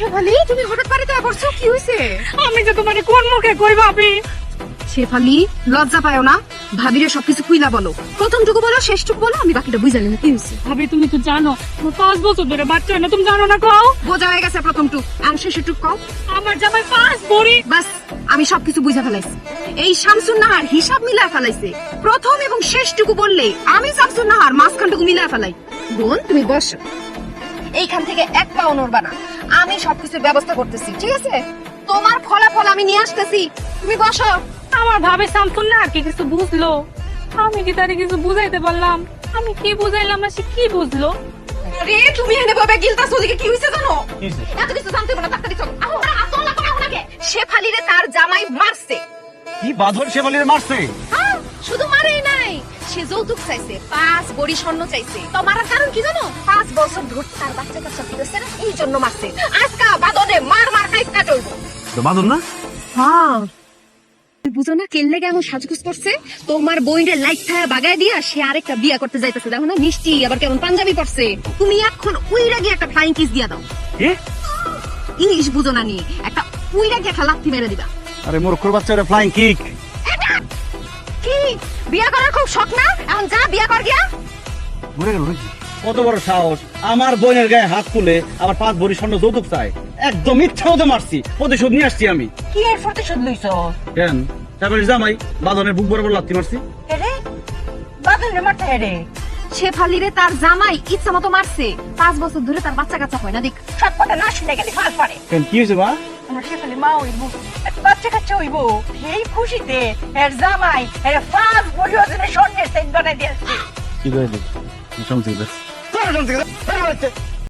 শেফালি, তুমি হঠাৎ বাড়িতে পড়ছো, কি হয়েছে? আমি যে তোমার কোন মুখে কই ভাবি? শেফালি, লজ্জা পাও না? ভাবিরে সবকিছু খুইলা বলো, প্রথমটুকু বলো, শেষটুকু বলো, আমি বাকিটা বুঝা নিব। কি হয়েছে? ভাবি তুমি তো জানো আমার 5 বছর ধরে বাচ্চা হয় না, তুমি জানো না? কও। বোঝা হয়ে গেছে প্রথমটুক, আর শেষটুক কও। আমার জামাই 5 ভরি। বাস, আমি সবকিছু বুঝা ফেলাইছি। এই শামসুন নাহার হিসাব মিলা ফেলাইছে। প্রথম এবং শেষটুকু বললে আমি শামসুন নাহার মাঝখানটুকু মিলা ফেলাই। বোন, তুমি বসো, এইখান থেকে এক পাও নড়বা না। আমি সবকিছুর ব্যবস্থা করতেছি, ঠিক আছে? তোমার ফলাফল আমি নিয়ে আসতেছি, তুমি বসো। আমার ভাবে শামসুন না কি কিছু বুঝলো? আমি কি তারে কিছু বুঝাইতে পারলাম? আমি কি বুঝাইলাম না সে কি বুঝলো? আরে তুমি এনে বাবা গিলতাছ, ওদিকে কি হইছে জানো? এত কিছু জানতে হবে না, তাড়াতাড়ি চলো। আহো, আতলা পাও নাকি? শেফালিরে তার জামাই মারছে। কি বাঁধন শেফালিরে মারছে? হ্যাঁ, শুধু মারেই নাই, সে যৌতুক চাইছে, 5 ভরি স্বর্ণ চাইছে। তো মারার কারণ কি জানো? 5 বছর ধরে তার বাচ্চা কাচ্চা দিতেছে না, এই জন্য মারছে। আজকা বাদনে মার মার কাইটা চলব। তো বাঁধন না? হ্যাঁ, তুই বুঝো না কেন লেগে এমন সাজগুজ করছে? তোমার বইনের লাইট ছায়া বাগায় দিয়া সে আরেকটা বিয়া করতে যাইতেছে, দেখো না মিষ্টি আবার কেমন পাঞ্জাবি পরছে। তুমি এখন উইরা গিয়ে একটা ফ্লাইং কিস দিয়া দাও। কি? ইংলিশ বুঝো না নি, একটা উইরা গিয়ে একটা লাথি মেরে দিবা। আরে মূর্খর বাচ্চা, ওটা ফ্লাইং কিক। কি বিয়া করার খুব শখ না? এখন যা বিয়া কর গিয়া। মরে গেল নাকি? কত বড় সাহস, আমার বোনের গায়ে হাত তুলে আবার 5 ভরি স্বর্ণ যৌতুক চাই। একদম ইচ্ছা মতো মারছি, প্রতিশোধ নিয়ে আসছি আমি। কি এর প্রতিশোধ লইছ? কেন? তারপরে জামাই বাঁধনের বুক বরাবর লাথি মারছি। এরে বাদন রে মারতে হেরে শেফালিরে তার জামাই ইচ্ছা মতো মারছে। 5 বছর ধরে তার বাচ্চা কাচ্চা হয় না, দেখ। সব কথা না শুনে গেলে ফাল পারে। কেন, কি হয়েছে মা? আমার শেফালি মা হইব, একটা বাচ্চা কাচ্চা হইব, এই খুশিতে এর জামাই এর 5 ভরি ওজনের স্বর্ণের সেট বানাই দিয়েছে। কি করে শুনছি